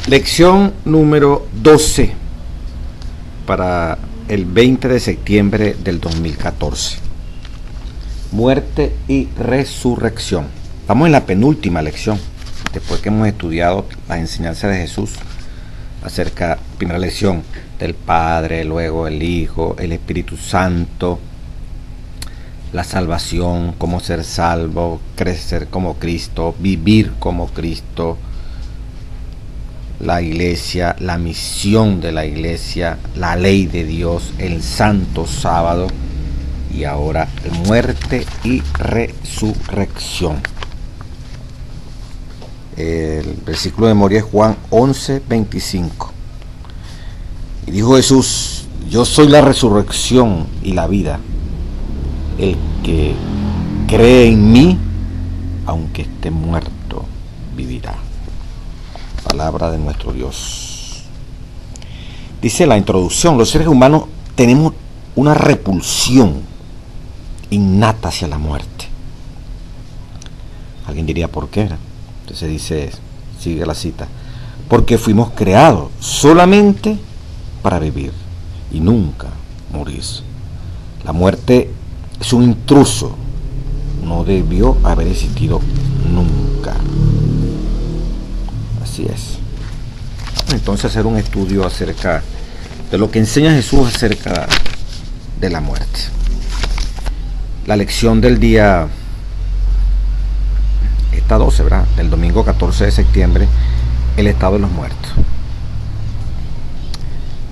Lección número 12 para el 20 de septiembre del 2014. Muerte y resurrección. Estamos en la penúltima lección, después que hemos estudiado las enseñanzas de Jesús acerca, primera lección, del Padre, luego el Hijo, el Espíritu Santo, la salvación, cómo ser salvo, crecer como Cristo, vivir como Cristo, la iglesia, la misión de la iglesia, la ley de Dios, el santo sábado y ahora muerte y resurrección. El versículo de memoria es Juan 11:25. Y dijo Jesús: yo soy la resurrección y la vida. El que cree en mí, aunque esté muerto, vivirá. Palabra de nuestro Dios. Dice la introducción: los seres humanos tenemos una repulsión innata hacia la muerte. Alguien diría, ¿por qué? Entonces dice, sigue la cita: porque fuimos creados solamente para vivir y nunca morir. La muerte es un intruso, no debió haber existido nunca. Así es. Entonces hacer un estudio acerca de lo que enseña Jesús acerca de la muerte. La lección del día, esta 12, ¿verdad? Del domingo 14 de septiembre, el estado de los muertos.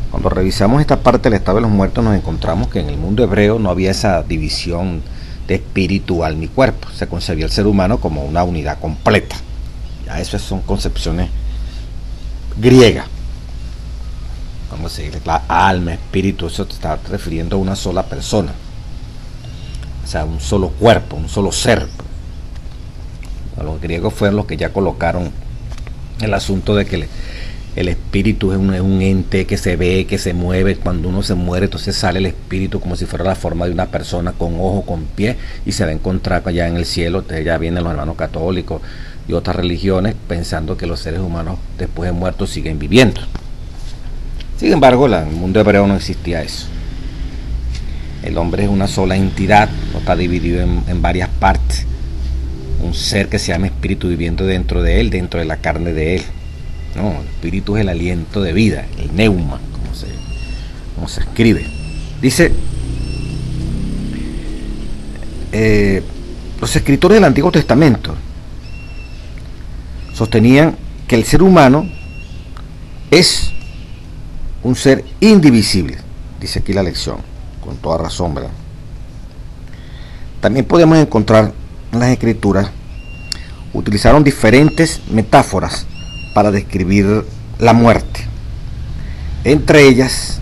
Cuando revisamos esta parte del estado de los muertos, nos encontramos que en el mundo hebreo no había esa división de espíritu, alma y cuerpo. Se concebía el ser humano como una unidad completa. Ya esas son concepciones griegas. Vamos a decir, la alma, espíritu, eso te está refiriendo a una sola persona. O sea, un solo cuerpo, un solo ser. Los griegos fueron los que ya colocaron el asunto de que el espíritu es un ente que se ve, que se mueve. Cuando uno se muere, entonces sale el espíritu como si fuera la forma de una persona, con ojo, con pie, y se va a encontrar allá en el cielo. Entonces ya vienen los hermanos católicos y otras religiones pensando que los seres humanos después de muertos siguen viviendo. Sin embargo, en el mundo hebreo no existía eso. El hombre es una sola entidad, no está dividido en varias partes. Un ser que se llama espíritu viviendo dentro de él, dentro de la carne de él. No, el espíritu es el aliento de vida, el neuma, como se escribe. Dice, los escritores del Antiguo Testamento sostenían que el ser humano es un ser indivisible, dice aquí la lección, con toda razón, ¿verdad? También podemos encontrar en las escrituras, utilizaron diferentes metáforas para describir la muerte. Entre ellas,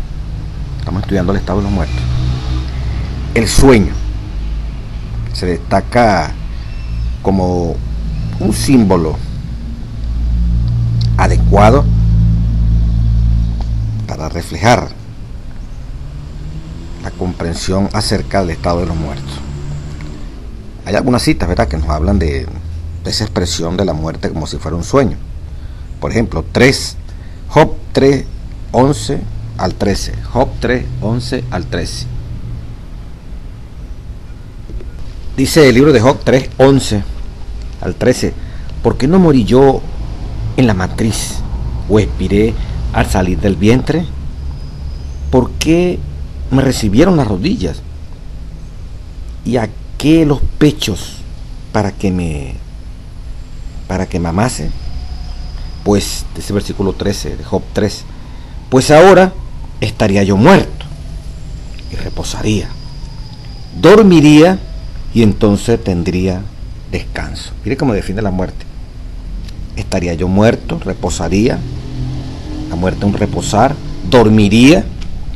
estamos estudiando el estado de los muertos, el sueño se destaca como un símbolo adecuado para reflejar la comprensión acerca del estado de los muertos. Hay algunas citas, ¿verdad?, que nos hablan de esa expresión de la muerte como si fuera un sueño. Por ejemplo, Job 3, 11 al 13. Job 3, 11 al 13. Dice el libro de Job 3, 11 al 13: ¿por qué no morí yo en la matriz o expiré al salir del vientre? ¿Por qué me recibieron las rodillas y a qué los pechos para que me amase? Pues, ese versículo 13 de Job 3, pues ahora estaría yo muerto y reposaría, dormiría y entonces tendría descanso. Mire cómo define la muerte: estaría yo muerto, reposaría, la muerte un reposar, dormiría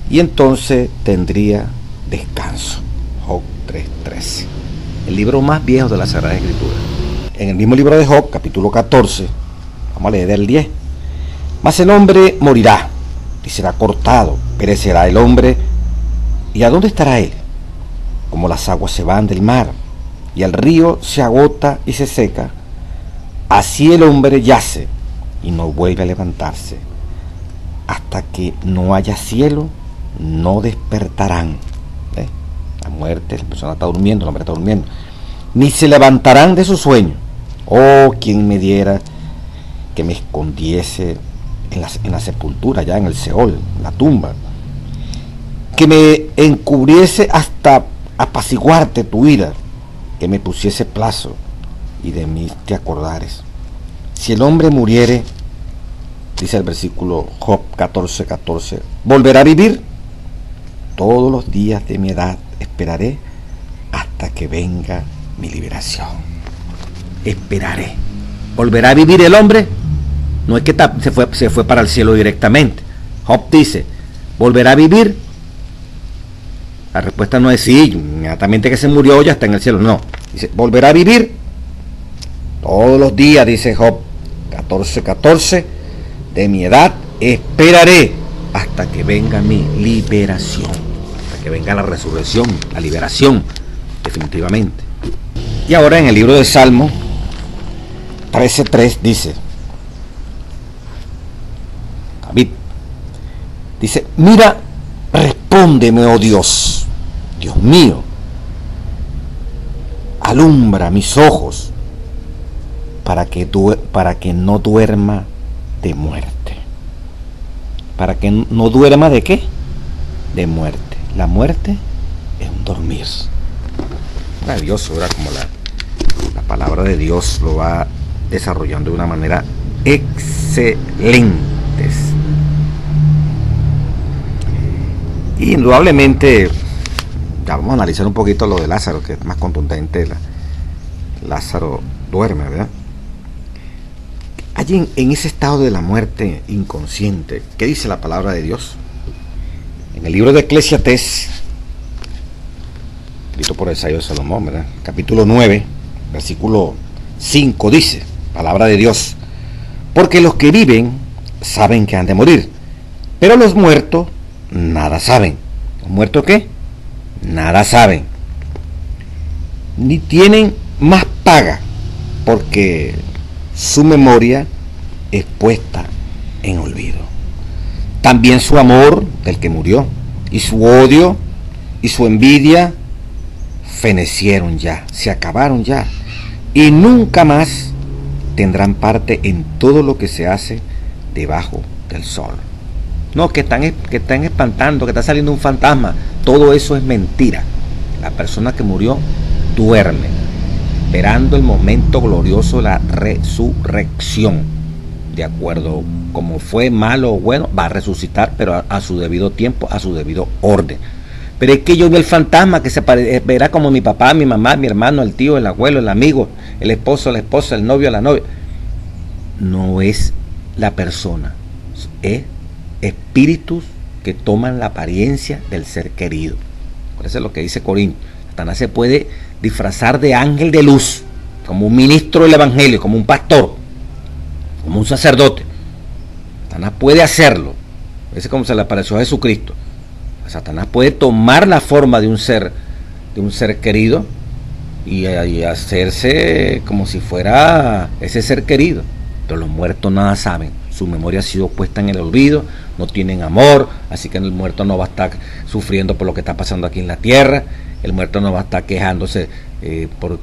y entonces tendría descanso. Job 3:13, el libro más viejo de la Sagrada Escritura. En el mismo libro de Job, capítulo 14, vamos a leer el 10. Mas el hombre morirá y será cortado, perecerá el hombre. ¿Y a dónde estará él? Como las aguas se van del mar y el río se agota y se seca, así el hombre yace y no vuelve a levantarse. Hasta que no haya cielo, no despertarán. ¿Ves? La muerte, la persona está durmiendo, el hombre está durmiendo. Ni se levantarán de su sueño. Oh, quien me diera que me escondiese en la sepultura, ya en el Seol, en la tumba. Que me encubriese hasta apaciguarte tu ira, que me pusiese plazo y de mí te acordares. Si el hombre muriere, dice el versículo Job 14:14, volverá a vivir. Todos los días de mi edad esperaré hasta que venga mi liberación. Esperaré. ¿Volverá a vivir el hombre? No es que se fue para el cielo directamente. Job dice, ¿volverá a vivir? La respuesta no es sí, inmediatamente que se murió ya está en el cielo. No, dice, ¿volverá a vivir? Todos los días, dice Job 14:14, de mi edad esperaré hasta que venga mi liberación, hasta que venga la resurrección, la liberación, definitivamente. Y ahora en el libro de Salmo 13:3 dice, David dice, mira, respóndeme, oh Dios, Dios mío, alumbra mis ojos para que no duerma de muerte. ¿Para que no duerma de qué? De muerte. La muerte es un dormir. Maravilloso, ¿verdad? Como la palabra de Dios lo va desarrollando de una manera excelente. Y indudablemente, ya vamos a analizar un poquito lo de Lázaro, que es más contundente. Lázaro duerme, ¿verdad? Allí en ese estado de la muerte inconsciente, ¿qué dice la palabra de Dios? En el libro de Eclesiastés, escrito por el sabio Salomón, ¿verdad? Capítulo 9, versículo 5 dice, palabra de Dios, porque los que viven saben que han de morir, pero los muertos nada saben. ¿Los muertos qué? Nada saben. Ni tienen más paga, porque su memoria es puesta en olvido. También su amor del que murió, y su odio y su envidia fenecieron ya, se acabaron ya, y nunca más tendrán parte en todo lo que se hace debajo del sol. No, que están espantando, que está saliendo un fantasma. Todo eso es mentira. La persona que murió duerme, esperando el momento glorioso de la resurrección. De acuerdo, como fue malo o bueno, va a resucitar, pero a su debido tiempo, a su debido orden. Pero es que yo vi el fantasma que verá como mi papá, mi mamá, mi hermano, el tío, el abuelo, el amigo, el esposo, la esposa, el novio, la novia. No es la persona, es espíritus que toman la apariencia del ser querido. Por eso es lo que dice Corín. Satanás se puede disfrazar de ángel de luz, como un ministro del evangelio, como un pastor, como un sacerdote. Satanás puede hacerlo. Ese es como se le apareció a Jesucristo. Satanás puede tomar la forma de un ser querido y hacerse como si fuera ese ser querido. Pero los muertos nada saben. Su memoria ha sido puesta en el olvido, no tienen amor, así que el muerto no va a estar sufriendo por lo que está pasando aquí en la tierra. El muerto no va a estar quejándose por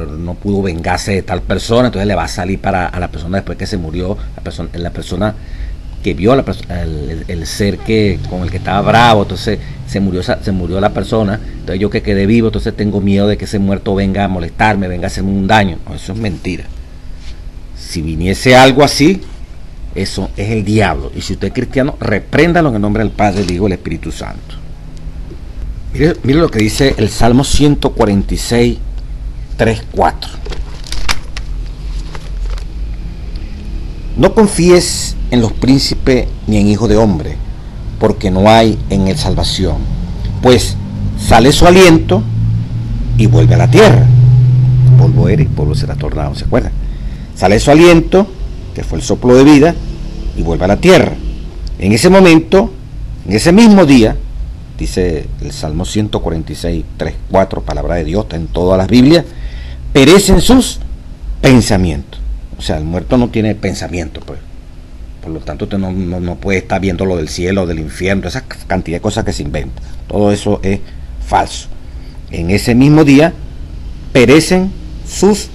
no pudo vengarse de tal persona, entonces le va a salir a la persona después que se murió, la persona que vio el ser con el que estaba bravo, entonces se murió la persona, entonces yo que quedé vivo, entonces tengo miedo de que ese muerto venga a molestarme, venga a hacerme un daño. No, eso es mentira. Si viniese algo así, eso es el diablo. Y si usted es cristiano, repréndalo en el nombre del Padre, del Hijo y del Espíritu Santo. Mire lo que dice el Salmo 146, 3, 4. No confíes en los príncipes ni en hijos de hombre, porque no hay en él salvación. Pues sale su aliento y vuelve a la tierra. Polvo eres, polvo será tornado, ¿se acuerdan? Sale su aliento, que fue el soplo de vida, y vuelve a la tierra. En ese momento, en ese mismo día, dice el Salmo 146, 3, 4, palabra de Dios, está en todas las Biblias, perecen sus pensamientos. O sea, el muerto no tiene pensamiento, pues. Por lo tanto, usted no puede estar viendo lo del cielo, del infierno, esa cantidad de cosas que se inventan. Todo eso es falso. En ese mismo día perecen sus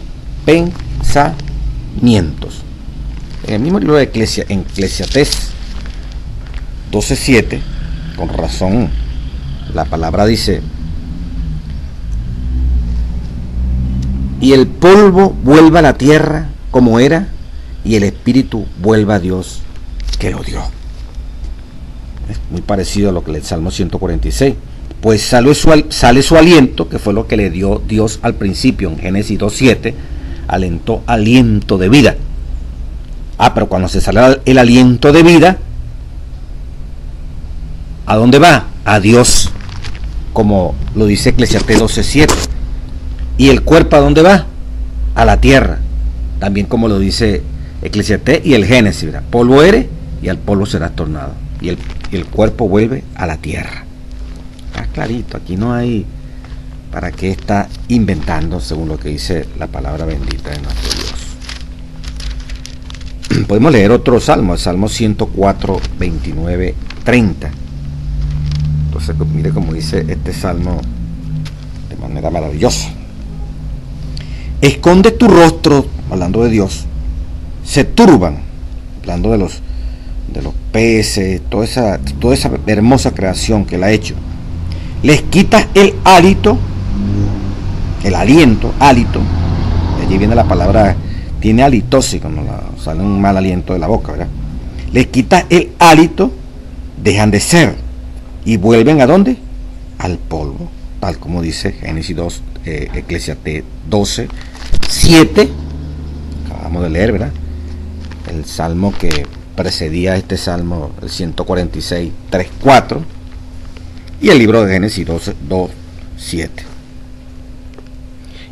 pensamientos. En el mismo libro de Eclesiastés 12:7, con razón, la palabra dice: y el polvo vuelva a la tierra como era, y el espíritu vuelva a Dios que lo dio. Es muy parecido a lo que el Salmo 146. Pues sale su aliento, que fue lo que le dio Dios al principio en Génesis 2:7, alentó aliento de vida. Pero cuando se sale el aliento de vida, ¿a dónde va? A Dios, como lo dice Eclesiastés 12:7. ¿Y el cuerpo a dónde va? A la tierra, también como lo dice Eclesiastés y el Génesis, ¿verdad? Polvo eres y al polvo serás tornado, y el cuerpo vuelve a la tierra. Está clarito, aquí no hay para qué está inventando, según lo que dice la palabra bendita de nuestro Dios. Podemos leer otro salmo, el Salmo 104, 29, 30. Entonces, mire cómo dice este salmo de manera maravillosa. Esconde tu rostro, hablando de Dios, se turban, hablando de los peces, toda esa hermosa creación que Él ha hecho. Les quitas el aliento, de allí viene la palabra, tiene halitosis, cuando sale un mal aliento de la boca, ¿verdad? Les quitas el hálito, dejan de ser, y vuelven ¿a dónde? Al polvo, tal como dice Génesis 2, Eclesiastés 12:7, acabamos de leer, ¿verdad? El salmo que precedía a este salmo, el 146, 3:4, y el libro de Génesis 2:7.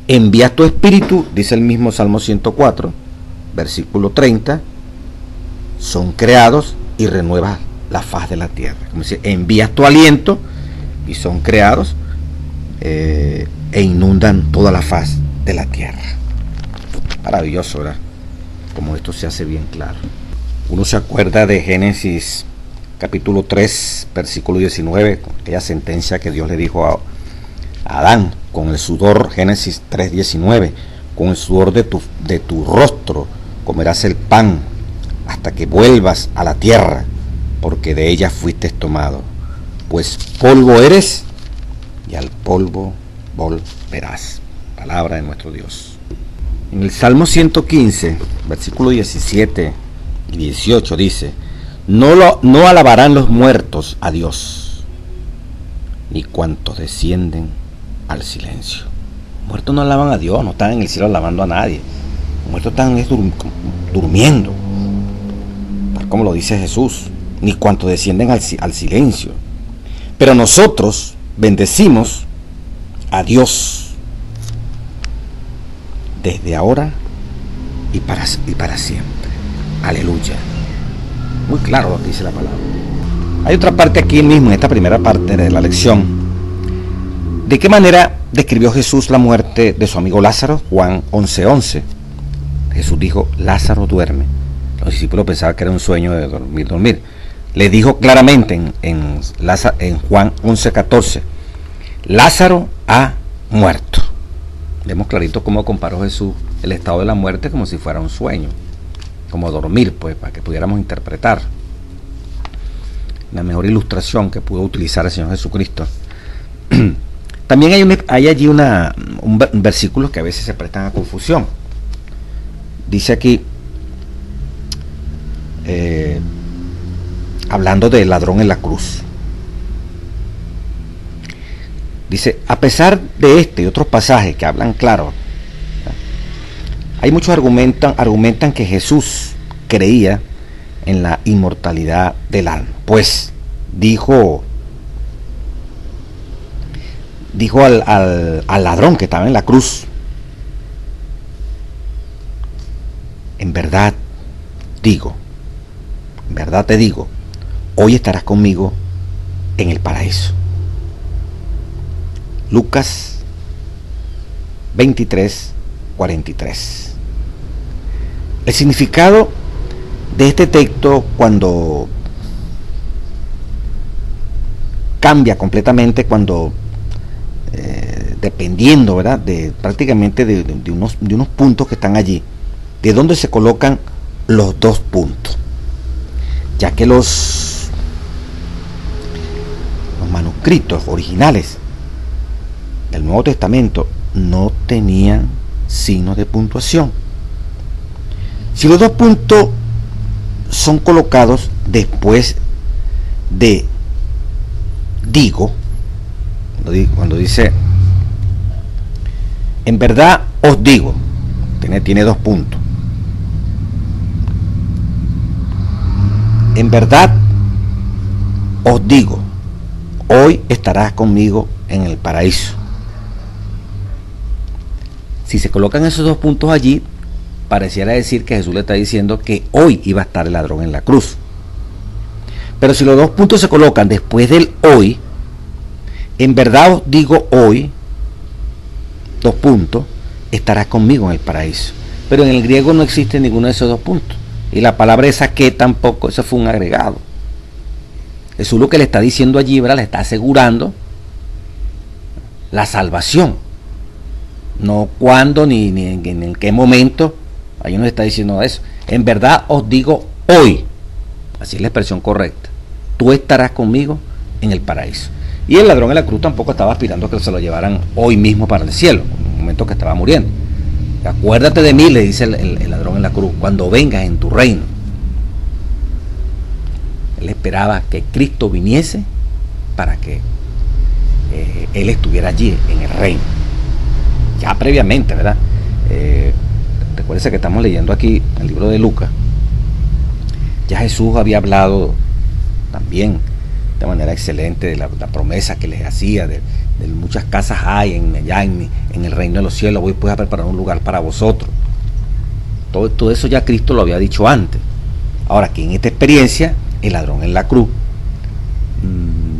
Envía tu espíritu, dice el mismo Salmo 104, versículo 30, son creados y renuevas la faz de la tierra. Como dice, envías tu aliento y son creados e inundan toda la faz de la tierra. Maravilloso, ¿verdad? Como esto se hace bien claro. Uno se acuerda de Génesis capítulo 3, versículo 19, aquella sentencia que Dios le dijo a Adán: con el sudor, Génesis 3:19, con el sudor de tu rostro comerás el pan hasta que vuelvas a la tierra, porque de ella fuiste tomado, pues polvo eres y al polvo volverás. Palabra de nuestro Dios. En el Salmo 115, versículo 17 y 18 dice: no alabarán los muertos a Dios, ni cuantos descienden al silencio. Los muertos no alaban a Dios, no están en el cielo alabando a nadie. Los muertos están durmiendo, tal como lo dice Jesús, ni cuantos descienden al silencio. Pero nosotros bendecimos a Dios desde ahora y para siempre. Aleluya. Muy claro lo que dice la palabra. Hay otra parte aquí mismo, en esta primera parte de la lección. ¿De qué manera describió Jesús la muerte de su amigo Lázaro? Juan 11:11. Jesús dijo: Lázaro duerme. Los discípulos pensaban que era un sueño de dormir. Le dijo claramente en Juan 11:14: Lázaro ha muerto. Vemos clarito cómo comparó Jesús el estado de la muerte como si fuera un sueño, como dormir, pues, para que pudiéramos interpretar. La mejor ilustración que pudo utilizar el Señor Jesucristo. También hay allí un versículo que a veces se prestan a confusión. Dice aquí, hablando del ladrón en la cruz, dice: a pesar de este y otros pasajes que hablan claro, hay muchos argumentan que Jesús creía en la inmortalidad del alma, pues dijo al ladrón que estaba en la cruz: en verdad te digo, hoy estarás conmigo en el paraíso. Lucas 23:43. El significado de este texto, cuando cambia completamente, cuando dependiendo, ¿verdad?, de prácticamente de unos puntos que están allí, de dónde se colocan los dos puntos, ya que los manuscritos originales del Nuevo Testamento no tenían signos de puntuación. Si los dos puntos son colocados después de digo, cuando dice en verdad os digo, tiene dos puntos. En verdad os digo, hoy estarás conmigo en el paraíso. Si se colocan esos dos puntos allí, pareciera decir que Jesús le está diciendo que hoy iba a estar el ladrón en la cruz. Pero si los dos puntos se colocan después del hoy, en verdad os digo hoy, dos puntos, estarás conmigo en el paraíso. Pero en el griego no existe ninguno de esos dos puntos. Y la palabra esa que tampoco, eso fue un agregado. Jesús lo que le está diciendo allí, ¿verdad?, le está asegurando la salvación. No cuándo ni en qué momento. Ahí nos está diciendo eso. En verdad os digo hoy, así es la expresión correcta, tú estarás conmigo en el paraíso. Y el ladrón en la cruz tampoco estaba aspirando a que se lo llevaran hoy mismo para el cielo, en el momento que estaba muriendo. Acuérdate de mí, le dice el ladrón en la cruz, cuando vengas en tu reino. Él esperaba que Cristo viniese para que él estuviera allí en el reino. Ya previamente, ¿verdad? Recuérdense que estamos leyendo aquí el libro de Lucas. Ya Jesús había hablado también de manera excelente de la promesa que les hacía, de muchas casas hay allá en el reino de los cielos, voy pues a preparar un lugar para vosotros. Todo eso ya Cristo lo había dicho antes. Ahora, que en esta experiencia, el ladrón en la cruz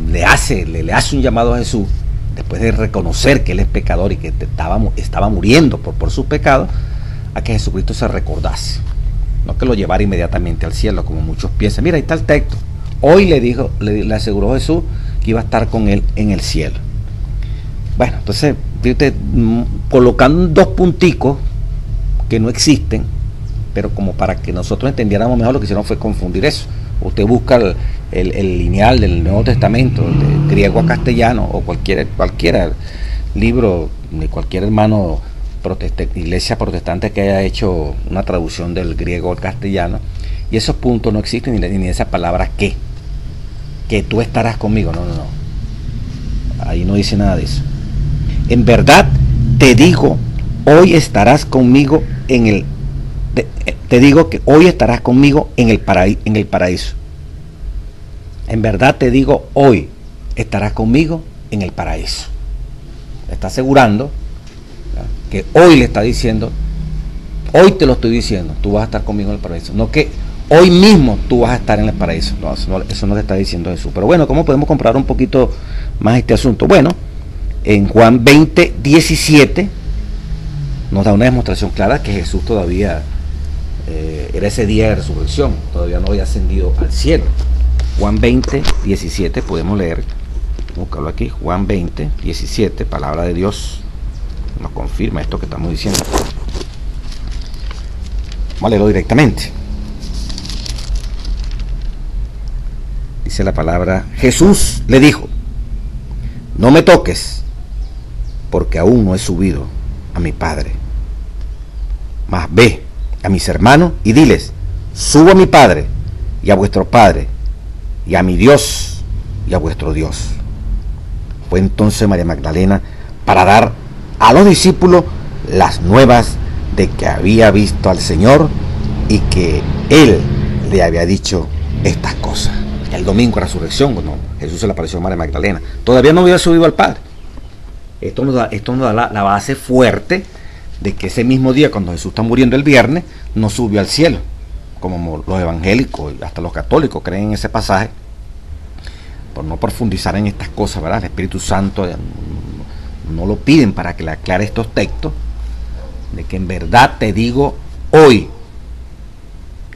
le hace un llamado a Jesús, después de reconocer que él es pecador y que estaba muriendo por sus pecados, a que Jesucristo se recordase, no que lo llevara inmediatamente al cielo, como muchos piensan. Mira, ahí está el texto. Hoy le aseguró Jesús que iba a estar con él en el cielo. Bueno, entonces, fíjate, colocando dos punticos que no existen, pero como para que nosotros entendiéramos mejor, lo que hicieron fue confundir eso. Usted busca el lineal del Nuevo Testamento, de griego a castellano, o cualquier libro de cualquier hermano iglesia protestante que haya hecho una traducción del griego al castellano, y esos puntos no existen, ni esa palabra que tú estarás conmigo. No. Ahí no dice nada de eso. En verdad te digo, hoy estarás conmigo te digo que hoy estarás conmigo en el paraíso. En verdad te digo, hoy estarás conmigo en el paraíso. Le está asegurando, ¿verdad?, que hoy le está diciendo, hoy te lo estoy diciendo, tú vas a estar conmigo en el paraíso. No que hoy mismo tú vas a estar en el paraíso. No, eso no le está diciendo Jesús. Pero bueno, ¿cómo podemos comprar un poquito más este asunto? Bueno, en Juan 20, 17 nos da una demostración clara que Jesús todavía era ese día de resurrección, todavía no había ascendido al cielo. Juan 20, 17, podemos leer, buscarlo aquí, Juan 20, 17, palabra de Dios nos confirma esto que estamos diciendo. Vamos a leerlo directamente. Dice la palabra: Jesús le dijo, no me toques, porque aún no he subido a mi Padre. Mas ve a mis hermanos y diles, subo a mi Padre y a vuestro Padre, y a mi Dios y a vuestro Dios. Fue entonces María Magdalena para dar a los discípulos las nuevas de que había visto al Señor y que Él le había dicho estas cosas. El domingo de resurrección, cuando Jesús se le apareció a María Magdalena, todavía no había subido al Padre. Esto nos da la base fuerte de que ese mismo día, cuando Jesús está muriendo el viernes, no subió al cielo, como los evangélicos y hasta los católicos creen en ese pasaje, por no profundizar en estas cosas, ¿verdad? El Espíritu Santo no lo piden para que le aclare estos textos, de que en verdad te digo hoy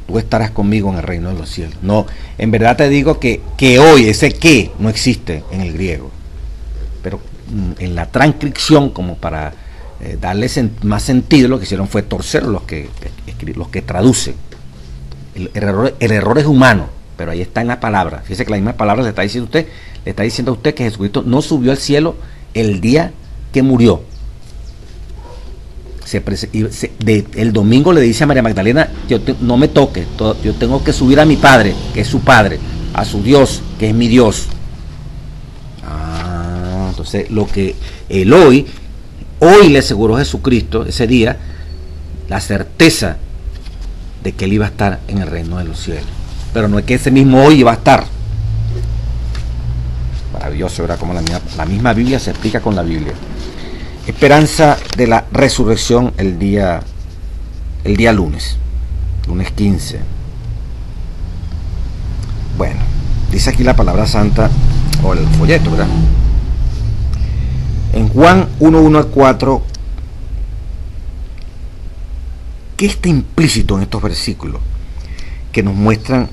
tú estarás conmigo en el reino de los cielos. No, en verdad te digo que hoy ese que no existe en el griego, pero en la transcripción, como para darle más sentido, lo que hicieron fue torcer los que traducen. El error es humano, pero ahí está en la palabra. Fíjese que la misma palabra le está diciendo a usted que Jesucristo no subió al cielo el día que murió. El domingo le dice a María Magdalena: no me toque, yo tengo que subir a mi Padre, que es su Padre, a su Dios, que es mi Dios. Entonces lo que hoy le aseguró Jesucristo ese día, la certeza de que él iba a estar en el reino de los cielos. Pero no es que ese mismo hoy iba a estar. Maravilloso, ¿verdad? Como la misma Biblia se explica con la Biblia. Esperanza de la resurrección el día lunes 15. Bueno, dice aquí la palabra santa, o el folleto, ¿verdad? En Juan 1:1-4, ¿qué está implícito en estos versículos que nos muestran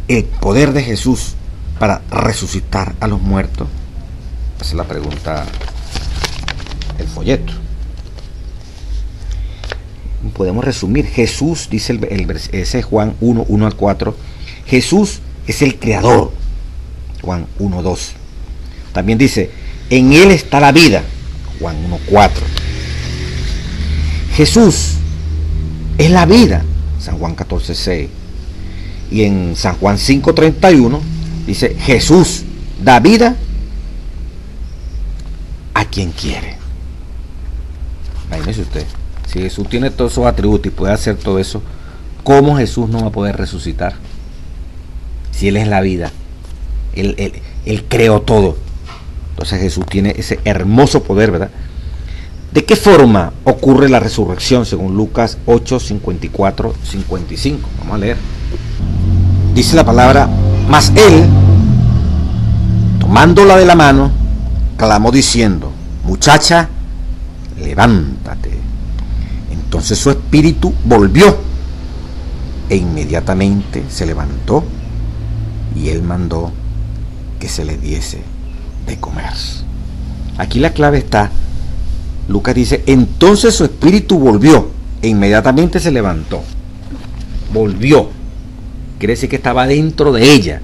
el poder de Jesús para resucitar a los muertos? Esa es la pregunta, el folleto. Podemos resumir: Jesús, dice ese Juan 1:1-4, Jesús es el creador. Juan 1:2. También dice: en él está la vida. Juan 1:4. Jesús es la vida. San Juan 14:6. Y en San Juan 5:31 dice: Jesús da vida a quien quiere. Imagínese usted, si Jesús tiene todos esos atributos y puede hacer todo eso, ¿cómo Jesús no va a poder resucitar? Si Él es la vida, Él creó todo. Entonces Jesús tiene ese hermoso poder, ¿verdad? ¿De qué forma ocurre la resurrección según Lucas 8:54-55? Vamos a leer. Dice la palabra: mas él, tomándola de la mano, clamó diciendo: muchacha, levántate. Entonces su espíritu volvió, e inmediatamente se levantó, y él mandó que se le diese de comer. Aquí la clave está. Lucas dice: entonces su espíritu volvió, e inmediatamente se levantó. Volvió. Quiere decir que estaba dentro de ella.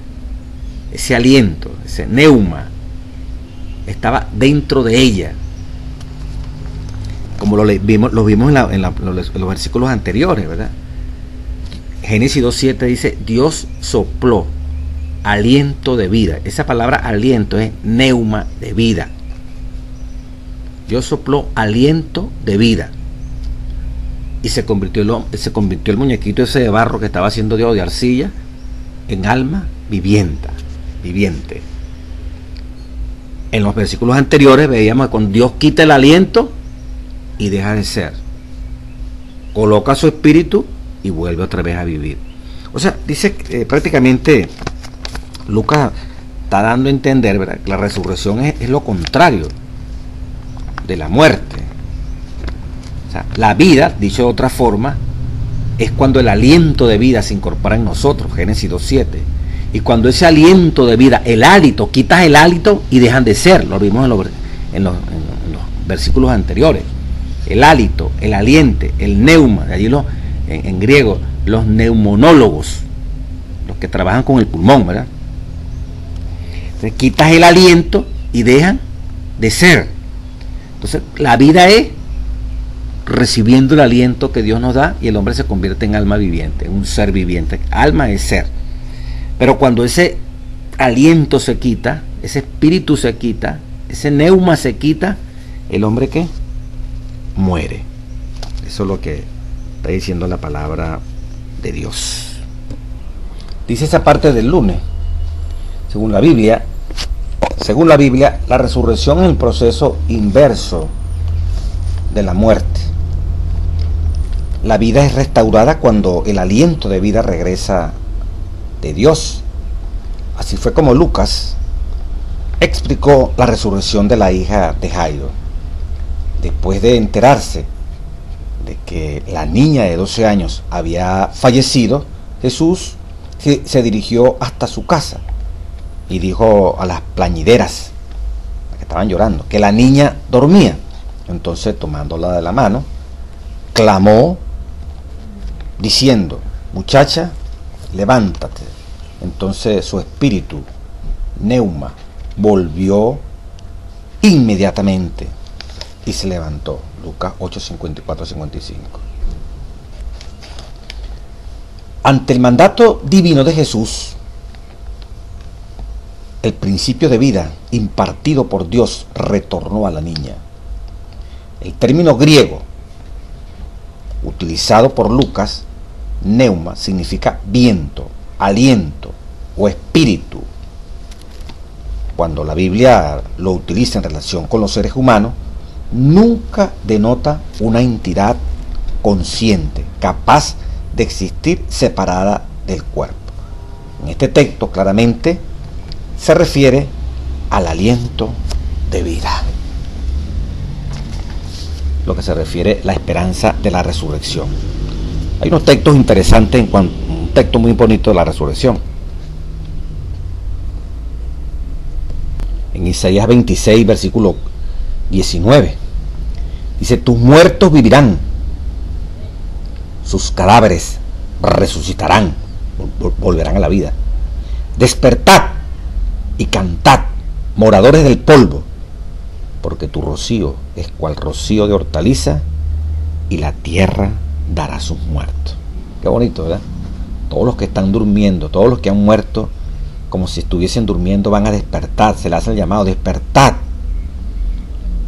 Ese aliento, ese neuma, estaba dentro de ella. Como lo vimos en los versículos anteriores, ¿verdad? Génesis 2:7 dice: Dios sopló aliento de vida. Esa palabra aliento es neuma, de vida. Dios sopló aliento de vida. Y se convirtió el muñequito ese de barro que estaba haciendo Dios, de arcilla, en alma viviente. En los versículos anteriores veíamos que cuando Dios quita el aliento y deja de ser, coloca su espíritu y vuelve otra vez a vivir. O sea, dice prácticamente Lucas está dando a entender, ¿verdad?, que la resurrección es lo contrario de la muerte. O sea, la vida, dicho de otra forma, es cuando el aliento de vida se incorpora en nosotros, Génesis 2:7. Y cuando ese aliento de vida, el hálito, quitas el hálito y dejan de ser. Lo vimos en los versículos anteriores. El hálito, el aliente, el neuma, de allí en griego, los neumonólogos, los que trabajan con el pulmón, ¿verdad? Entonces quitas el aliento y dejan de ser. Entonces la vida es recibiendo el aliento que Dios nos da, y el hombre se convierte en alma viviente, en un ser viviente. Alma es ser. Pero cuando ese aliento se quita, ese espíritu se quita, ese neuma se quita, ¿el hombre qué? Muere. Eso es lo que está diciendo la palabra de Dios. Dice esa parte del lunes: según la Biblia, la resurrección es el proceso inverso de la muerte. La vida es restaurada cuando el aliento de vida regresa de Dios. Así fue como Lucas explicó la resurrección de la hija de Jairo. Después de enterarse de que la niña de 12 años había fallecido, Jesús se dirigió hasta su casa y dijo a las plañideras que estaban llorando que la niña dormía. Entonces, tomándola de la mano, clamó diciendo: muchacha, levántate. Entonces su espíritu, neuma, volvió inmediatamente y se levantó. Lucas 8:54-55. Ante el mandato divino de Jesús, el principio de vida impartido por Dios retornó a la niña. El término griego utilizado por Lucas, neuma, significa viento, aliento o espíritu. Cuando la Biblia lo utiliza en relación con los seres humanos, nunca denota una entidad consciente, capaz de existir separada del cuerpo. En este texto claramente se refiere al aliento de vida, lo que se refiere a la esperanza de la resurrección. Hay unos textos interesantes un texto muy bonito de la resurrección. En Isaías 26, versículo 19, dice: tus muertos vivirán, sus cadáveres resucitarán, volverán a la vida. Despertad y cantad, moradores del polvo, porque tu rocío es cual rocío de hortaliza, y la tierra dará sus muertos. Qué bonito, ¿verdad? Todos los que están durmiendo, todos los que han muerto, como si estuviesen durmiendo, van a despertar. Se le hace el llamado: despertad.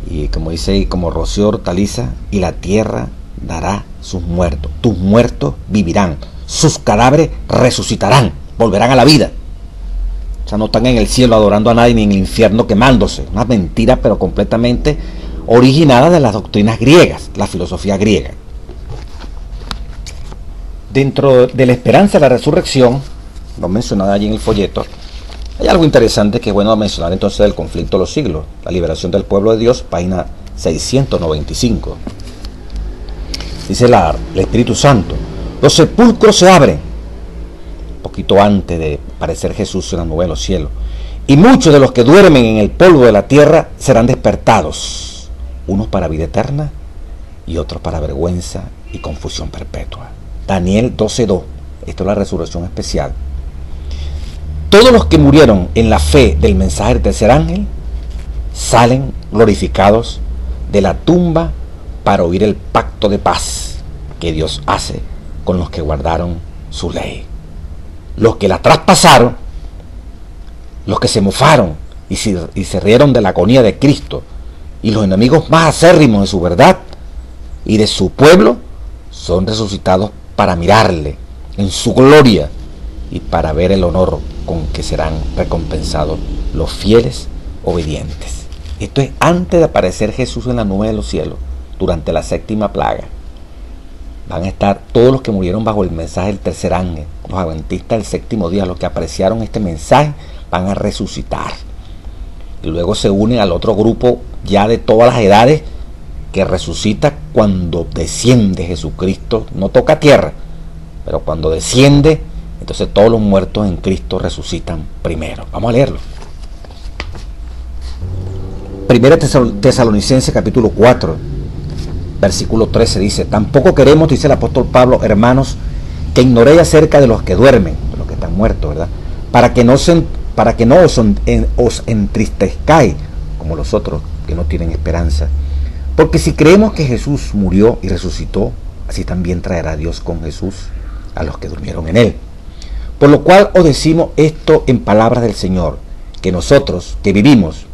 Y como dice ahí, como rocío de hortaliza, y la tierra dará sus muertos. Tus muertos vivirán, sus cadáveres resucitarán, volverán a la vida. O sea, no están en el cielo adorando a nadie, ni en el infierno quemándose. Una mentira, pero completamente originada de las doctrinas griegas, la filosofía griega. Dentro de la esperanza de la resurrección, lo mencionado allí en el folleto, hay algo interesante que es bueno mencionar entonces del conflicto de los siglos, la liberación del pueblo de Dios, página 695. Dice el Espíritu Santo: los sepulcros se abren, un poquito antes de aparecer Jesús en la nube de los cielos, y muchos de los que duermen en el polvo de la tierra serán despertados, unos para vida eterna y otros para vergüenza y confusión perpetua. Daniel 12:2. Esto es la resurrección especial. Todos los que murieron en la fe del mensaje del tercer ángel salen glorificados de la tumba para oír el pacto de paz que Dios hace con los que guardaron su ley. Los que la traspasaron, los que se mofaron y se rieron de la agonía de Cristo, y los enemigos más acérrimos de su verdad y de su pueblo, son resucitados para mirarle en su gloria y para ver el honor con que serán recompensados los fieles obedientes. Esto es antes de aparecer Jesús en la nube de los cielos, durante la séptima plaga. Van a estar todos los que murieron bajo el mensaje del tercer ángel, los adventistas del séptimo día, los que apreciaron este mensaje, van a resucitar. Y luego se unen al otro grupo ya de todas las edades, que resucita cuando desciende Jesucristo. No toca tierra, pero cuando desciende, entonces todos los muertos en Cristo resucitan primero. Vamos a leerlo. Primera Tesalonicenses capítulo 4, versículo 13 dice: tampoco queremos, dice el apóstol Pablo, hermanos, que ignoréis acerca de los que duermen, de los que están muertos, ¿verdad? Para que no os entristezcáis como los otros que no tienen esperanza. Porque si creemos que Jesús murió y resucitó, así también traerá Dios con Jesús a los que durmieron en él. Por lo cual os decimos esto en palabras del Señor, que nosotros que vivimos,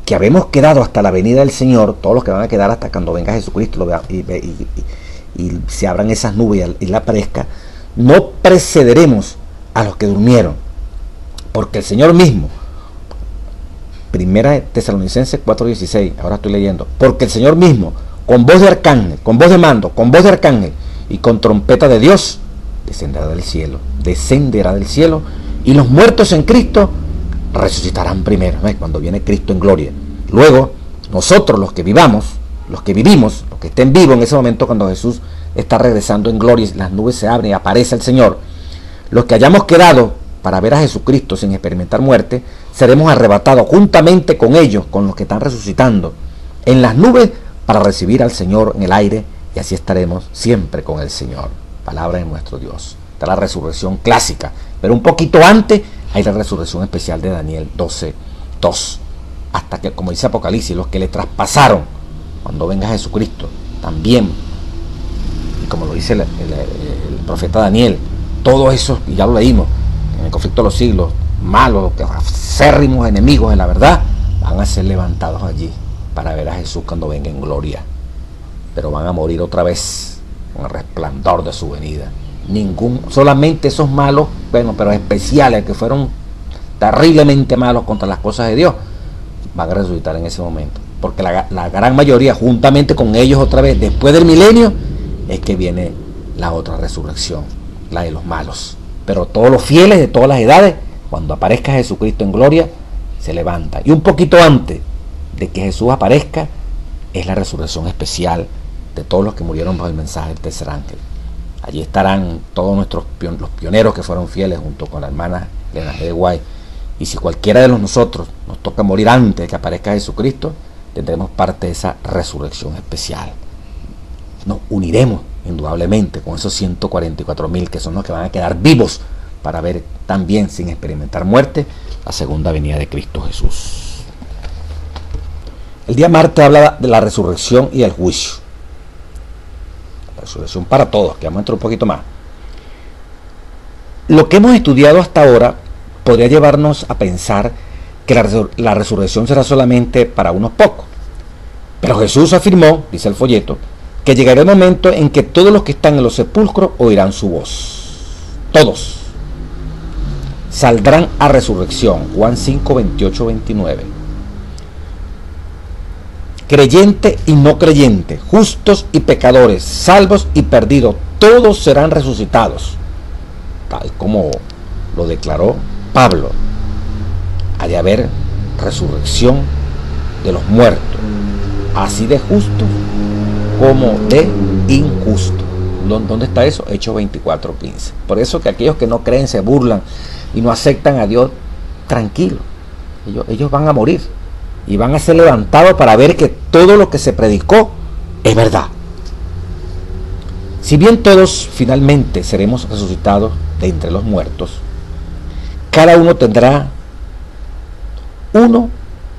que habemos quedado hasta la venida del Señor, todos los que van a quedar hasta cuando venga Jesucristo y se abran esas nubes y la aparezca, no precederemos a los que durmieron, porque el Señor mismo, Primera Tesalonicenses 4:16, ahora estoy leyendo, porque el Señor mismo, con voz de arcángel, con voz de mando, con voz de arcángel y con trompeta de Dios, descenderá del cielo, y los muertos en Cristo resucitarán primero, ¿ves? Cuando viene Cristo en gloria. Luego, nosotros los que vivimos, los que estén vivos en ese momento cuando Jesús está regresando en gloria y las nubes se abren y aparece el Señor, Los que hayamos quedado para ver a Jesucristo sin experimentar muerte, seremos arrebatados juntamente con ellos, con los que están resucitando, en las nubes para recibir al Señor en el aire, y así estaremos siempre con el Señor. Palabra de nuestro Dios. Está la resurrección clásica, pero un poquito antes hay la resurrección especial de Daniel 12:2. Hasta que, como dice Apocalipsis, los que le traspasaron cuando venga Jesucristo también, y como lo dice el profeta Daniel, todos esos, y ya lo leímos en el conflicto de los siglos, malos, acérrimos enemigos de la verdad, van a ser levantados allí para ver a Jesús cuando venga en gloria, pero van a morir otra vez con el resplandor de su venida. Solamente esos malos, bueno, pero especiales, que fueron terriblemente malos contra las cosas de Dios, van a resucitar en ese momento, porque la gran mayoría, juntamente con ellos otra vez, después del milenio, es que viene la otra resurrección, la de los malos. Pero todos los fieles de todas las edades, cuando aparezca Jesucristo en gloria, se levanta. Y un poquito antes de que Jesús aparezca, es la resurrección especial de todos los que murieron bajo el mensaje del tercer ángel. Allí estarán todos los pioneros que fueron fieles, junto con la hermana Elena G. de White. Y si cualquiera de nosotros nos toca morir antes de que aparezca Jesucristo, tendremos parte de esa resurrección especial. Nos uniremos indudablemente con esos 144.000 que son los que van a quedar vivos para ver también, sin experimentar muerte, la segunda venida de Cristo Jesús. El día martes habla de la resurrección y el juicio. La resurrección para todos, que vamos a entrar un poquito más. Lo que hemos estudiado hasta ahora podría llevarnos a pensar que la resurrección será solamente para unos pocos. Pero Jesús afirmó, dice el folleto, que llegará el momento en que todos los que están en los sepulcros oirán su voz. Todos saldrán a resurrección. Juan 5, 28, 29. Creyente y no creyente, justos y pecadores, salvos y perdidos, todos serán resucitados, tal como lo declaró Pablo. Ha de haber resurrección de los muertos, así de justos como de injustos. ¿Dónde está eso? Hechos 24:15. Por eso que aquellos que no creen se burlan y no aceptan a Dios, tranquilos, ellos van a morir y van a ser levantados para ver que todo lo que se predicó es verdad. Si bien todos finalmente seremos resucitados de entre los muertos, cada uno tendrá uno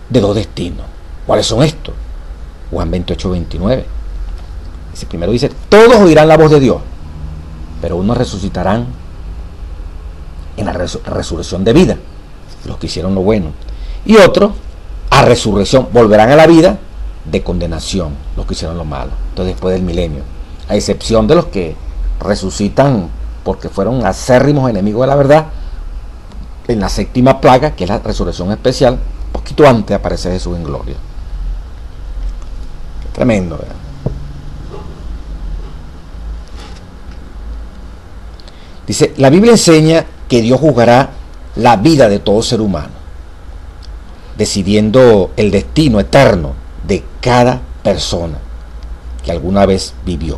de dos destinos. ¿Cuáles son estos? Juan 28:29. Ese primero dice: todos oirán la voz de Dios, pero unos resucitarán en la resurrección de vida, los que hicieron lo bueno, y otros a resurrección, volverán a la vida de condenación, los que hicieron lo malo. Entonces, después del milenio, a excepción de los que resucitan porque fueron acérrimos enemigos de la verdad, en la séptima plaga, que es la resurrección especial, poquito antes de aparecer Jesús en gloria. Tremendo, ¿verdad? Dice, la Biblia enseña que Dios juzgará la vida de todo ser humano, decidiendo el destino eterno de cada persona que alguna vez vivió.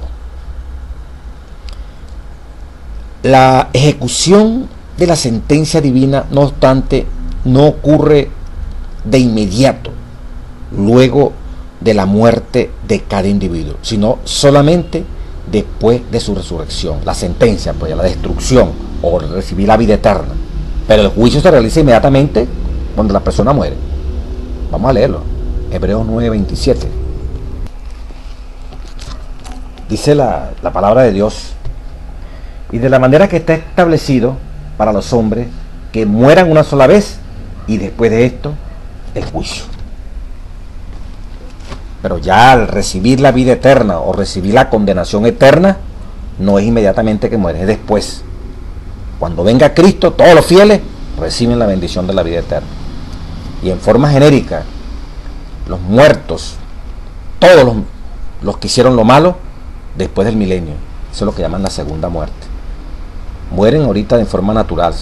La ejecución de la sentencia divina, no obstante, no ocurre de inmediato, luego de la muerte de cada individuo, sino solamente después de su resurrección. La sentencia, pues, la destrucción o recibir la vida eterna. Pero el juicio se realiza inmediatamente cuando la persona muere. Vamos a leerlo. Hebreos 9:27. Dice la palabra de Dios: y de la manera que está establecido para los hombres que mueran una sola vez, y después de esto el juicio. Pero ya al recibir la vida eterna o recibir la condenación eterna, no es inmediatamente que muere, es después. Cuando venga Cristo, todos los fieles reciben la bendición de la vida eterna. Y en forma genérica, los muertos, todos los que hicieron lo malo, después del milenio, eso es lo que llaman la segunda muerte. Mueren ahorita de forma natural,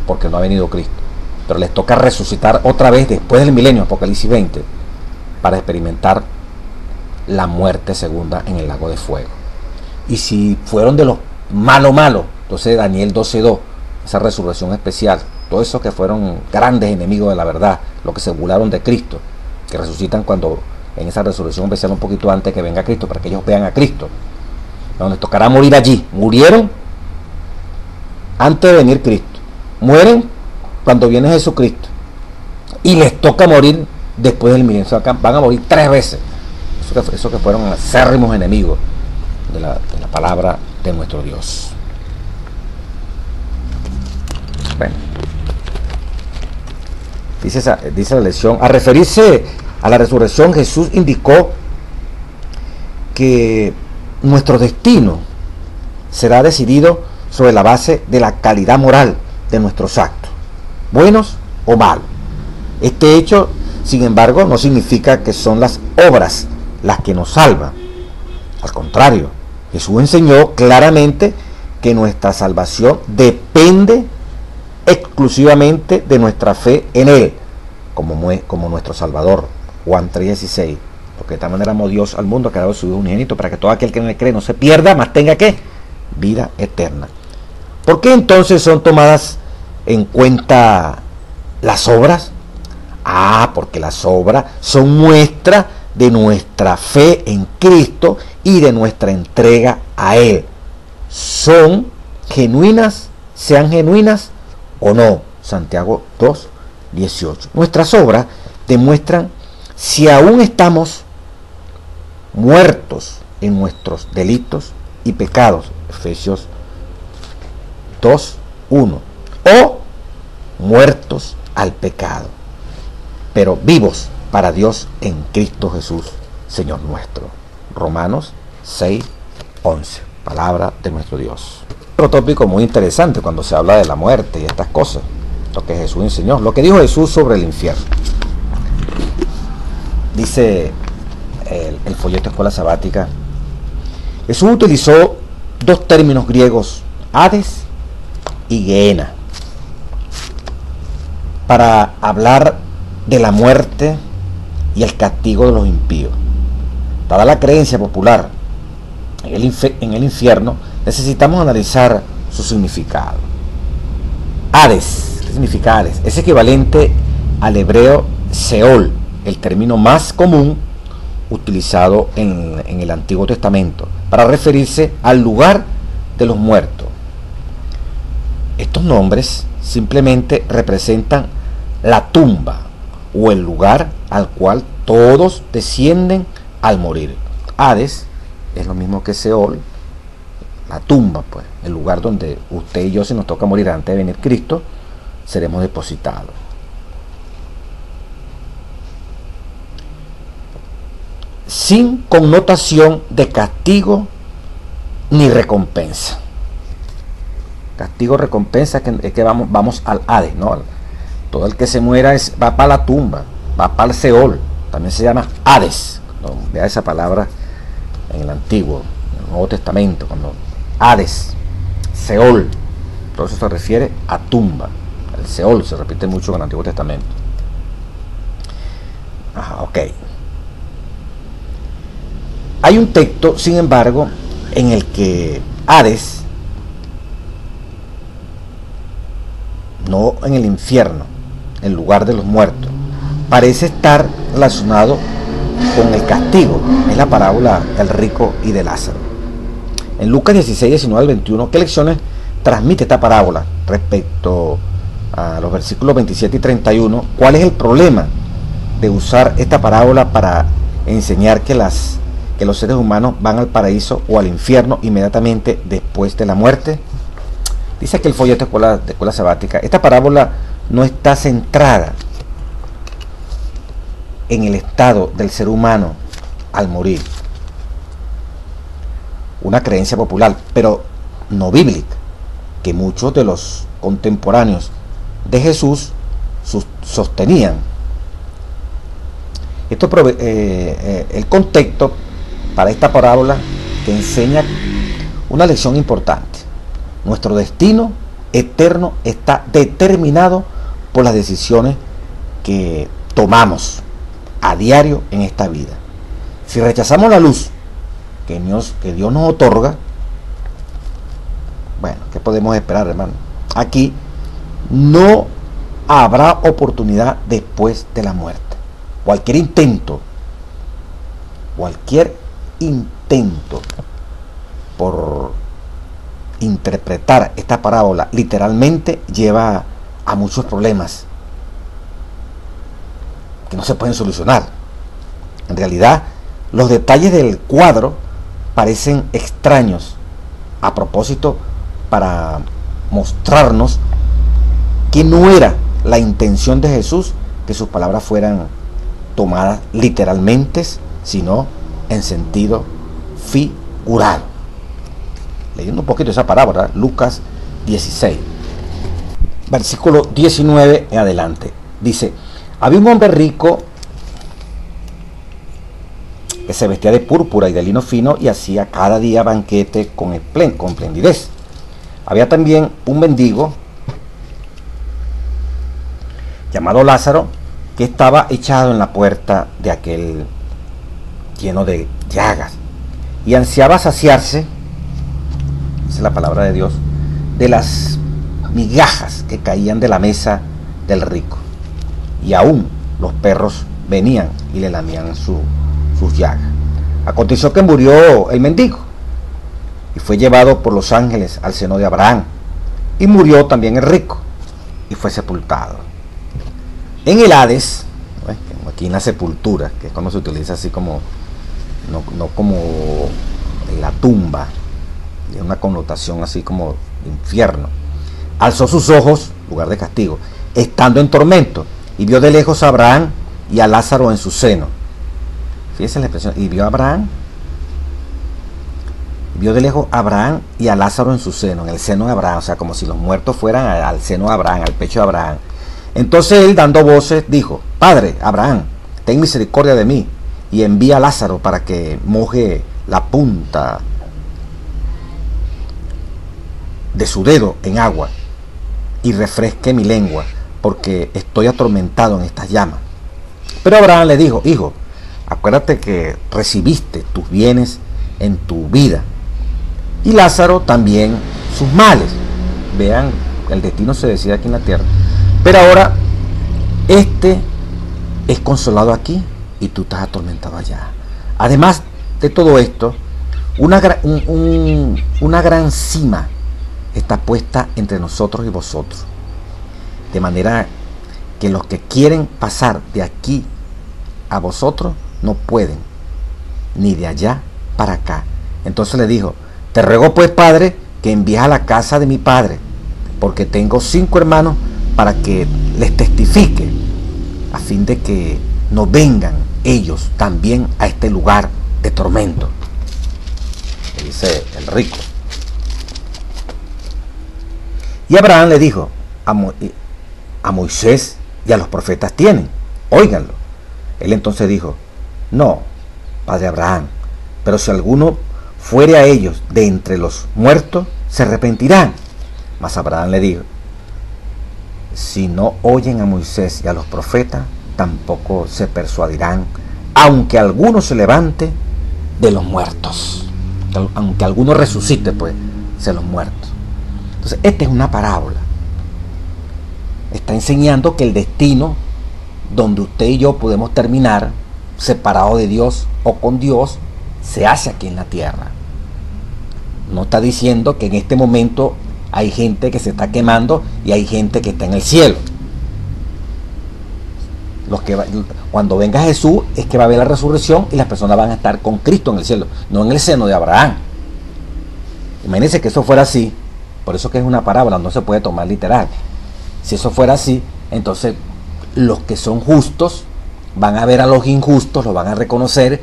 porque no ha venido Cristo. Pero les toca resucitar otra vez después del milenio, Apocalipsis 20, para experimentar la muerte segunda en el lago de fuego. Y si fueron de los malos, Entonces Daniel 12:2, esa resurrección especial, todos esos que fueron grandes enemigos de la verdad, los que se burlaron de Cristo, que resucitan cuando en esa resurrección especial un poquito antes que venga Cristo, para que ellos vean a Cristo, donde les tocará morir allí. Murieron antes de venir Cristo, mueren cuando viene Jesucristo, y les toca morir después del milenio. O sea, van a morir 3 veces. Eso que fueron acérrimos enemigos de la palabra de nuestro Dios. Bueno, dice la lección, a referirse a la resurrección, Jesús indicó que nuestro destino será decidido sobre la base de la calidad moral de nuestros actos, buenos o malos. Este hecho, sin embargo, no significa que son las obras las que nos salvan. Al contrario, Jesús enseñó claramente que nuestra salvación depende exclusivamente de nuestra fe en Él, como nuestro Salvador. Juan 3:16, porque de tal manera amó Dios al mundo que ha dado su Hijo unigénito, para que todo aquel que en Él cree no se pierda, mas tenga ¿qué? Vida eterna. ¿Por qué entonces son tomadas en cuenta las obras? Porque las obras son muestra de nuestra fe en Cristo y de nuestra entrega a Él. Son genuinas, sean genuinas o no. Santiago 2:18. Nuestras obras demuestran si aún estamos muertos en nuestros delitos y pecados. Efesios 2:1. O muertos al pecado, pero vivos para Dios en Cristo Jesús, Señor nuestro. Romanos 6:11. Palabra de nuestro Dios. Otro tópico muy interesante cuando se habla de la muerte y estas cosas, lo que Jesús enseñó, lo que dijo Jesús sobre el infierno. Dice el folleto Escuela Sabática, Jesús utilizó 2 términos griegos, Hades y Gehenna, para hablar de la muerte y el castigo de los impíos. Dada la creencia popular en el infierno, necesitamos analizar su significado. Hades, ¿qué significa Hades? Es equivalente al hebreo Seol, el término más común utilizado en el Antiguo Testamento para referirse al lugar de los muertos. Estos nombres simplemente representan la tumba o el lugar al cual todos descienden al morir. Hades es lo mismo que Seol, la tumba, pues, el lugar donde usted y yo, si nos toca morir antes de venir Cristo, seremos depositados. Sin connotación de castigo ni recompensa. Castigo, recompensa, es que vamos al Hades, ¿no? Todo el que se muera va para la tumba, va para el Seol, también se llama Hades. ¿No? Vea esa palabra en el Antiguo, en el Nuevo Testamento, cuando Hades, Seol, todo eso se refiere a tumba. El Seol se repite mucho en el Antiguo Testamento. Ok. Hay un texto, sin embargo, en el que Hades, no en el infierno, el lugar de los muertos, parece estar relacionado con el castigo. Es la parábola del rico y de Lázaro. En Lucas 16:19-21, ¿qué lecciones transmite esta parábola respecto a los versículos 27 y 31? ¿Cuál es el problema de usar esta parábola para enseñar que los seres humanos van al paraíso o al infierno inmediatamente después de la muerte? Dice aquí el folleto de Escuela Sabática, esta parábola no está centrada en el estado del ser humano al morir, una creencia popular, pero no bíblica, que muchos de los contemporáneos de Jesús sostenían. El contexto para esta parábola que enseña una lección importante. Nuestro destino eterno está determinado por las decisiones que tomamos a diario en esta vida. Si rechazamos la luz que Dios nos otorga, Bueno, ¿qué podemos esperar, hermano? Aquí no habrá oportunidad después de la muerte. Cualquier intento por interpretar esta parábola literalmente lleva a muchos problemas que no se pueden solucionar. En realidad, los detalles del cuadro parecen extraños a propósito para mostrarnos que no era la intención de Jesús que sus palabras fueran tomadas literalmente, sino en sentido figurado. Leyendo un poquito esa parábola, Lucas 16, versículo 19 en adelante, dice: había un hombre rico que se vestía de púrpura y de lino fino y hacía cada día banquete con esplendidez. Había también un mendigo llamado Lázaro, que estaba echado en la puerta de aquel lleno de llagas, y ansiaba saciarse, dice la palabra de Dios, de las migajas que caían de la mesa del rico, y aún los perros venían y le lamían sus llagas. Aconteció que murió el mendigo y fue llevado por los ángeles al seno de Abraham, y murió también el rico y fue sepultado. En el Hades, aquí en la sepultura, que es cuando se utiliza así como, no como en la tumba, es una connotación así como de infierno, alzó sus ojos, lugar de castigo, estando en tormento, y vio de lejos a Abraham y a Lázaro en su seno. Fíjense la expresión, y vio de lejos a Abraham y a Lázaro en su seno, en el seno de Abraham, o sea, como si los muertos fueran al seno de Abraham, al pecho de Abraham. Entonces él, dando voces, dijo: Padre Abraham, ten misericordia de mí, y envía a Lázaro para que moje la punta de su dedo en agua y refresque mi lengua, porque estoy atormentado en estas llamas. Pero Abraham le dijo: Hijo, acuérdate que recibiste tus bienes en tu vida, y Lázaro también sus males. Vean, el destino se decide aquí en la tierra. Pero ahora este es consolado aquí y tú estás atormentado allá. Además de todo esto, una gran cima está puesta entre nosotros y vosotros, de manera que los que quieren pasar de aquí a vosotros no pueden, ni de allá para acá. Entonces le dijo: te ruego pues, Padre, que envíes a la casa de mi padre, porque tengo 5 hermanos, para que les testifique, a fin de que no vengan ellos también a este lugar de tormento. Dice el rico. Y Abraham le dijo: a Moisés y a los profetas tienen, óiganlo. Él entonces dijo: no, padre Abraham, pero si alguno fuere a ellos de entre los muertos, se arrepentirán. Mas Abraham le dijo: si no oyen a Moisés y a los profetas, tampoco se persuadirán, aunque alguno se levante de los muertos, aunque alguno resucite pues de los muertos. Entonces esta es una parábola, está enseñando que el destino donde usted y yo podemos terminar separados de Dios o con Dios se hace aquí en la tierra. No está diciendo que en este momento hay gente que se está quemando y hay gente que está en el cielo. Cuando venga Jesús es que va a haber la resurrección y las personas van a estar con Cristo en el cielo, no en el seno de Abraham. Imagínense que eso fuera así. Por eso que es una parábola, no se puede tomar literal. Si eso fuera así, entonces los que son justos van a ver a los injustos, los van a reconocer,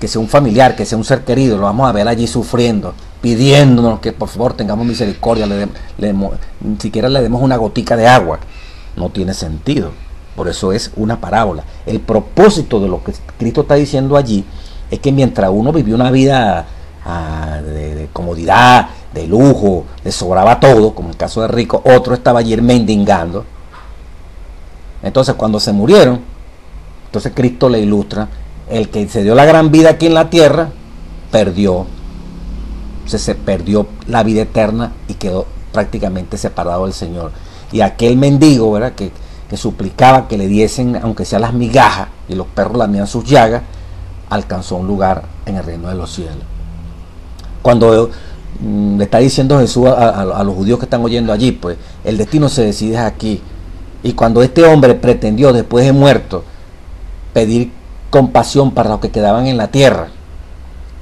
que sea un familiar, que sea un ser querido, lo vamos a ver allí sufriendo, pidiéndonos que por favor tengamos misericordia, ni siquiera le demos una gotica de agua. No tiene sentido. Por eso es una parábola. El propósito de lo que Cristo está diciendo allí es que mientras uno vivió una vida de comodidad, de lujo, le sobraba todo, como el caso de rico, otro estaba allí mendigando. Entonces cuando se murieron, entonces Cristo le ilustra: el que se dio la gran vida aquí en la tierra perdió se perdió la vida eterna y quedó prácticamente separado del Señor. Y aquel mendigo, ¿verdad?, que suplicaba que le diesen, aunque sea las migajas, y los perros lamían sus llagas, alcanzó un lugar en el reino de los cielos. Cuando le está diciendo Jesús a los judíos que están oyendo allí, pues el destino se decide aquí. Y cuando este hombre pretendió, después de muerto, pedir compasión para los que quedaban en la tierra,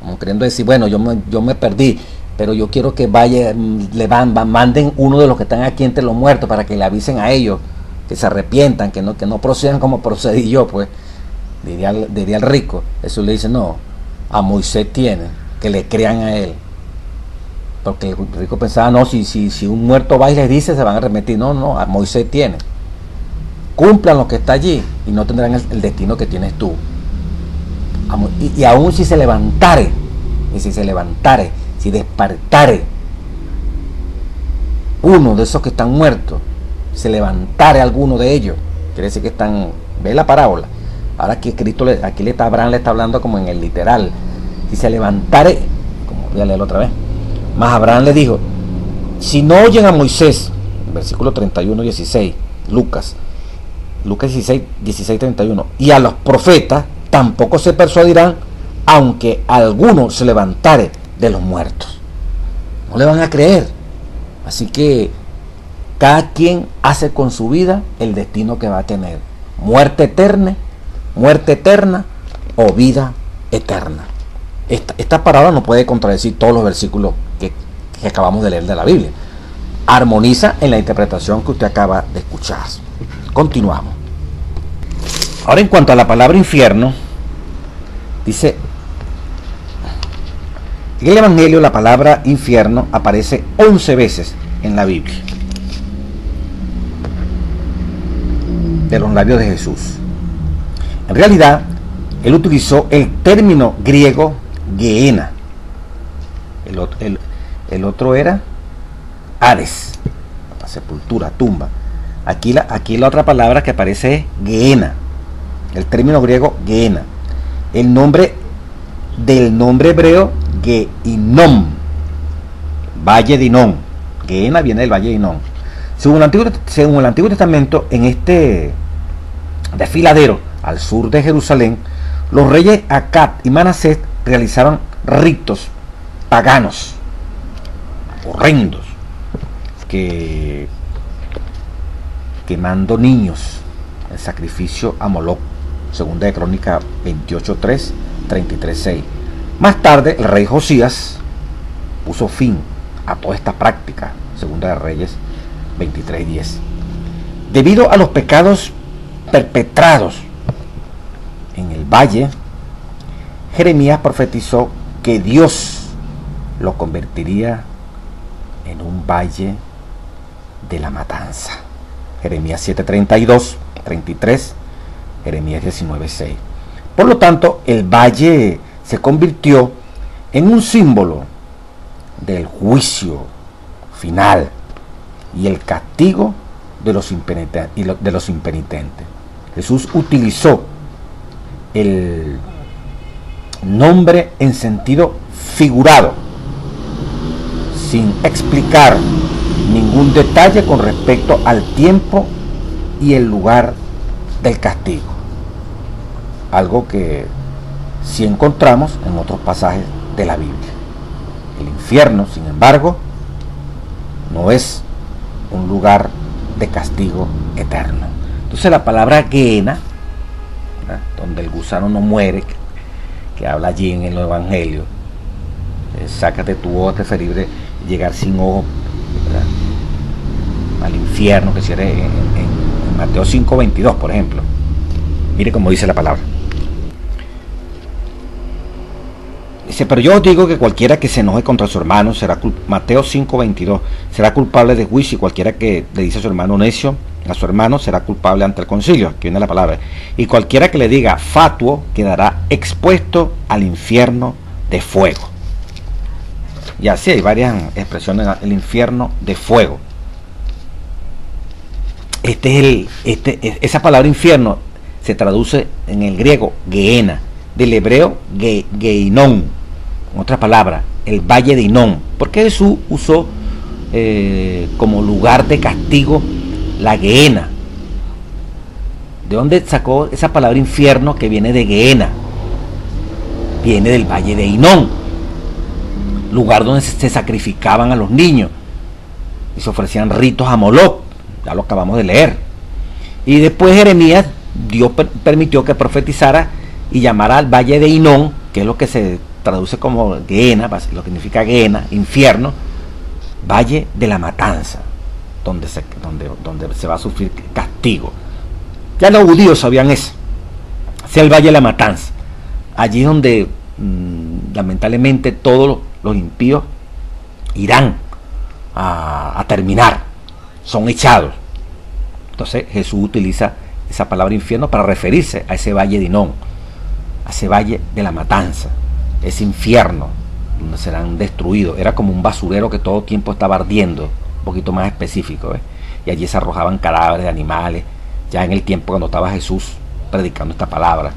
como queriendo decir, bueno, yo me perdí, pero yo quiero que manden uno de los que están aquí entre los muertos para que le avisen a ellos, que se arrepientan, que no procedan como procedí yo, pues diría el rico. Jesús le dice, no, a Moisés tiene, que le crean a él. Porque el rico pensaba, no, si un muerto va y les dice, se van a arrepentir. No, a Moisés tiene. Cumplan lo que está allí y no tendrán el destino que tienes tú. Y aún si se levantare, si despertare uno de esos que están muertos, se levantare alguno de ellos, quiere decir que están, ve la parábola. Ahora aquí Abraham le está hablando como en el literal. Si se levantare, como voy a leerlo otra vez, más Abraham le dijo, si no oyen a Moisés, versículo 31, 16, Lucas 16, 31, y a los profetas, tampoco se persuadirán, aunque alguno se levantare de los muertos. No le van a creer. Así que cada quien hace con su vida el destino que va a tener. Muerte eterna o vida eterna. Esta parábola no puede contradecir todos los versículos que acabamos de leer de la Biblia. Armoniza en la interpretación que usted acaba de escuchar. Continuamos. Ahora, en cuanto a la palabra infierno, dice, en el Evangelio la palabra infierno aparece 11 veces en la Biblia, de los labios de Jesús. En realidad, él utilizó el término griego Gehenna. El otro era Hades, la sepultura, tumba. Aquí la otra palabra que aparece es Gehenna. El término griego Gehenna. El nombre del nombre hebreo Gehinom, Valle de Hinnom. Gehenna viene del Valle de Hinnom. Según el Antiguo Testamento, en este desfiladero al sur de Jerusalén, los reyes Acab y Manasés realizaban ritos paganos horrendos, quemando niños en sacrificio a Moloc, segunda de Crónica 28:3, 33:6. Más tarde el rey Josías puso fin a toda esta práctica, segunda de Reyes 23:10. Debido a los pecados perpetrados en el valle, Jeremías profetizó que Dios lo convertiría en un valle de la matanza. Jeremías 7:32, 33, Jeremías 19:6. Por lo tanto, el valle se convirtió en un símbolo del juicio final y el castigo de los impenitentes. Jesús utilizó el nombre en sentido figurado, sin explicar ningún detalle con respecto al tiempo y el lugar del castigo, algo que sí encontramos en otros pasajes de la Biblia. El infierno, sin embargo, no es un lugar de castigo eterno. Entonces la palabra Gehenna, donde el gusano no muere, que habla allí en el Evangelio, sácate tu ojo, es preferible llegar sin ojo, ¿verdad?, al infierno, que si eres en Mateo 5:22, por ejemplo. Mire cómo dice la palabra. Dice, pero yo os digo que cualquiera que se enoje contra su hermano será Mateo 5:22, será culpable de juicio, y cualquiera que le dice a su hermano necio, a su hermano, será culpable ante el concilio. Aquí viene la palabra. Y cualquiera que le diga fatuo quedará expuesto al infierno de fuego. Y así hay varias expresiones, el infierno de fuego. Esa palabra infierno se traduce en el griego Gehenna, del hebreo Gehinom, otra palabra, el valle de Hinón. Porque Jesús usó como lugar de castigo la Gehenna. ¿De dónde sacó esa palabra infierno que viene de Gehenna? Viene del valle de Hinón, lugar donde se sacrificaban a los niños y se ofrecían ritos a Moloch. Ya lo acabamos de leer. Y después Jeremías, Dios permitió que profetizara y llamara al valle de Hinón, que es lo que se traduce como Gehenna, lo que significa Gehenna, infierno, valle de la matanza, donde se va a sufrir castigo. Ya los judíos sabían eso, sea el valle de la matanza. Allí es donde lamentablemente todos los impíos irán a terminar, son echados. Entonces Jesús utiliza esa palabra infierno para referirse a ese valle de Hinón, a ese valle de la matanza, ese infierno donde serán destruidos. Era como un basurero que todo tiempo estaba ardiendo, un poquito más específico, y allí se arrojaban cadáveres de animales, ya en el tiempo cuando estaba Jesús predicando esta palabra.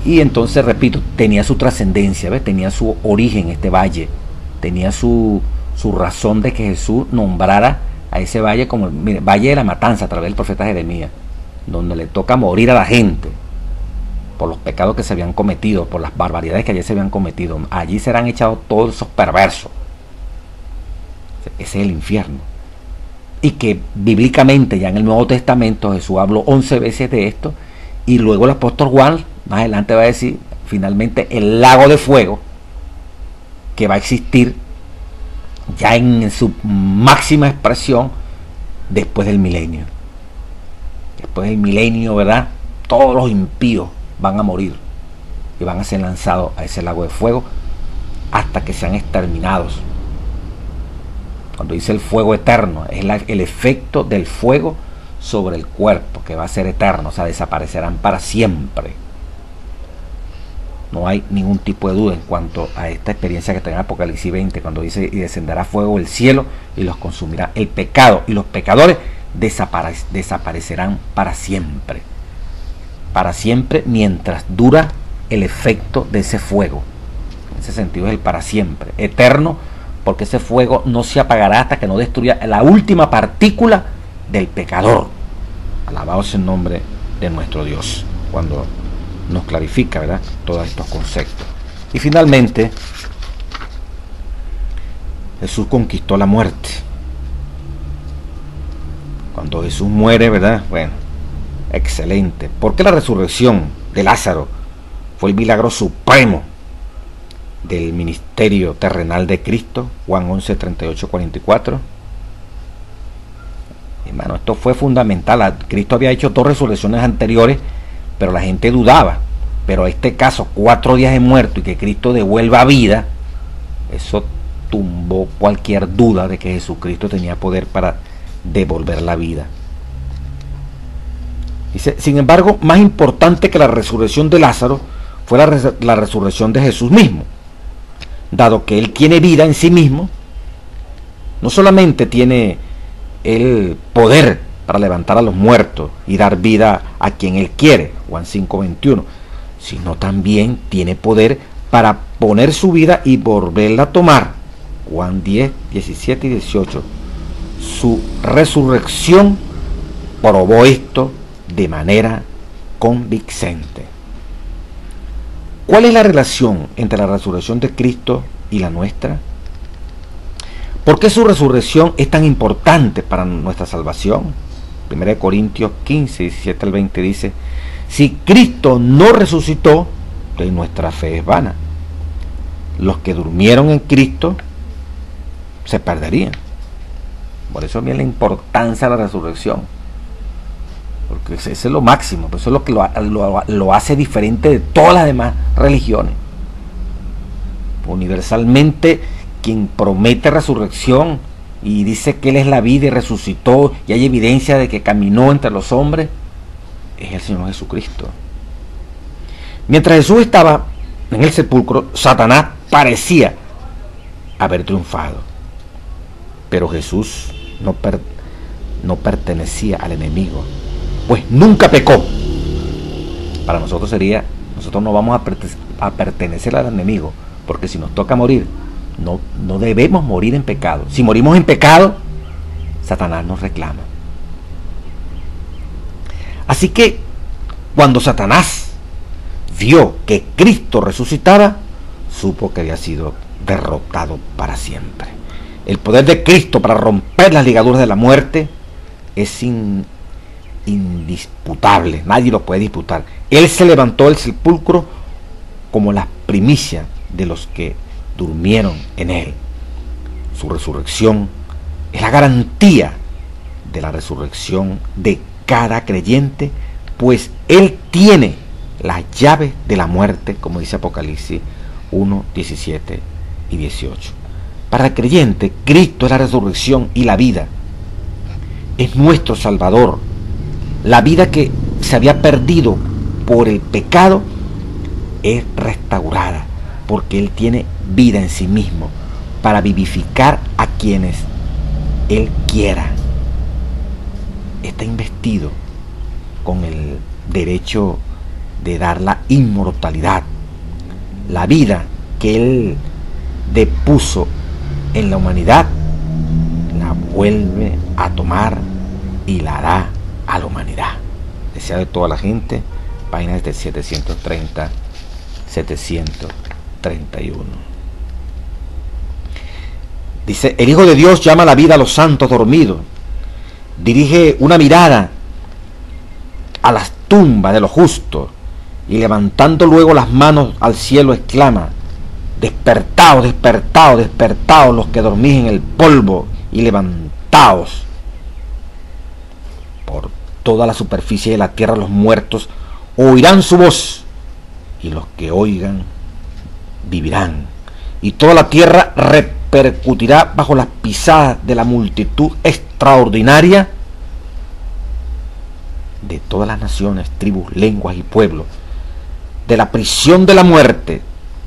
Y entonces, repito, tenía su trascendencia, tenía su origen este valle, tenía su razón de que Jesús nombrara a ese valle como el valle de la matanza a través del profeta Jeremías, donde le toca morir a la gente por los pecados que se habían cometido, por las barbaridades que allí se habían cometido. Allí serán echados todos esos perversos. Ese es el infierno. Y que bíblicamente ya en el Nuevo Testamento Jesús habló 11 veces de esto, y luego el apóstol Juan más adelante va a decir finalmente el lago de fuego que va a existir ya en su máxima expresión después del milenio. Después del milenio, ¿verdad? Todos los impíos van a morir y van a ser lanzados a ese lago de fuego hasta que sean exterminados. Cuando dice el fuego eterno, es el efecto del fuego sobre el cuerpo, que va a ser eterno, o sea, desaparecerán para siempre. No hay ningún tipo de duda en cuanto a esta experiencia que está en Apocalipsis 20, cuando dice: y descenderá fuego del cielo y los consumirá. El pecado y los pecadores desaparecerán para siempre. Para siempre, mientras dura el efecto de ese fuego. En ese sentido es el para siempre. Eterno, porque ese fuego no se apagará hasta que no destruya la última partícula del pecador. Alabado sea el nombre de nuestro Dios, cuando nos clarifica, ¿verdad?, todos estos conceptos. Y finalmente, Jesús conquistó la muerte. Cuando Jesús muere, ¿verdad? Bueno, excelente. Porque la resurrección de Lázaro fue el milagro supremo del ministerio terrenal de Cristo. Juan 11, 38, 44. Hermano, esto fue fundamental. Cristo había hecho 2 resurrecciones anteriores, pero la gente dudaba. Pero este caso, 4 días de muerto y que Cristo devuelva vida, eso tumbó cualquier duda de que Jesucristo tenía poder para devolver la vida. Dice: sin embargo, más importante que la resurrección de Lázaro fue la resurrección de Jesús mismo, dado que Él tiene vida en sí mismo. No solamente tiene el poder para levantar a los muertos y dar vida a quien Él quiere, Juan 5:21, sino también tiene poder para poner su vida y volverla a tomar, Juan 10, 17 y 18. Su resurrección probó esto de manera convincente. ¿Cuál es la relación entre la resurrección de Cristo y la nuestra? ¿Por qué su resurrección es tan importante para nuestra salvación? 1 Corintios 15, 17 al 20 dice: si Cristo no resucitó, entonces nuestra fe es vana. Los que durmieron en Cristo se perderían. Por eso viene la importancia de la resurrección, porque ese es lo máximo, eso es lo que lo hace diferente de todas las demás religiones. Universalmente, quien promete resurrección y dice que Él es la vida y resucitó y hay evidencia de que caminó entre los hombres, es el Señor Jesucristo. Mientras Jesús estaba en el sepulcro, Satanás parecía haber triunfado, pero Jesús no pertenecía al enemigo, pues nunca pecó. Para nosotros no vamos a pertenecer al enemigo, porque si nos toca morir, no debemos morir en pecado. Si morimos en pecado, Satanás nos reclama. Así que cuando Satanás vio que Cristo resucitaba, supo que había sido derrotado para siempre. El poder de Cristo para romper las ligaduras de la muerte es indisputable, nadie lo puede disputar. Él se levantó del sepulcro como las primicias de los que durmieron en él. Su resurrección es la garantía de la resurrección de cada creyente, pues él tiene las llaves de la muerte, como dice Apocalipsis 1, 17 y 18. Para el creyente, Cristo es la resurrección y la vida. Es nuestro Salvador. La vida que se había perdido por el pecado es restaurada, porque Él tiene vida en sí mismo para vivificar a quienes Él quiera. Está investido con el derecho de dar la inmortalidad. La vida que Él depuso en la humanidad la vuelve a tomar y la da a la humanidad. Desea de toda la gente, páginas de 730, 731. Dice: el Hijo de Dios llama a la vida a los santos dormidos, dirige una mirada a las tumbas de los justos y levantando luego las manos al cielo exclama: despertaos, despertaos, despertaos los que dormís en el polvo, y levantaos. Por toda la superficie de la tierra los muertos oirán su voz, y los que oigan vivirán, y toda la tierra repercutirá bajo las pisadas de la multitud extraordinaria de todas las naciones, tribus, lenguas y pueblos. De la prisión de la muerte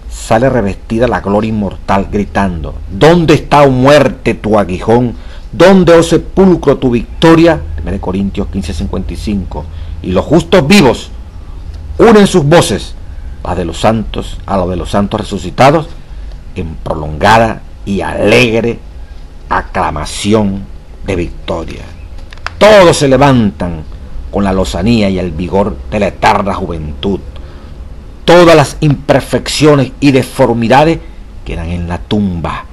sale revestida la gloria inmortal, gritando: ¿dónde está, oh muerte, tu aguijón? ¿Dónde, oh sepulcro, tu victoria? 1 Corintios 15:55. Y los justos vivos unen sus voces a de los santos resucitados en prolongada y alegre aclamación de victoria. Todos se levantan con la lozanía y el vigor de la eterna juventud. Todas las imperfecciones y deformidades quedan en la tumba,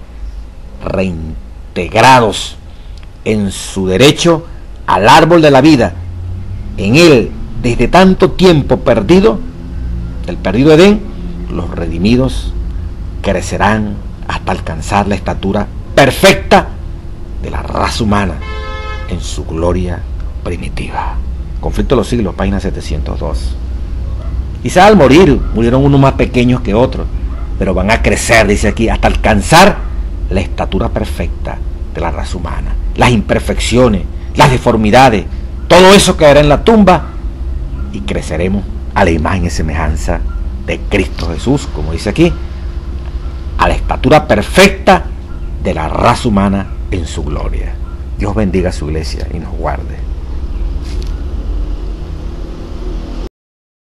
reintegrados en su derecho al árbol de la vida. En él, desde tanto tiempo perdido, del perdido Edén, los redimidos crecerán hasta alcanzar la estatura perfecta de la raza humana en su gloria primitiva. Conflicto de los siglos, página 702. Quizás al morir, murieron unos más pequeños que otros, pero van a crecer, dice aquí, hasta alcanzar la estatura perfecta de la raza humana. Las imperfecciones, las deformidades, todo eso quedará en la tumba y creceremos a la imagen y semejanza de Cristo Jesús, como dice aquí, a la estatura perfecta de la raza humana en su gloria. Dios bendiga a su iglesia y nos guarde.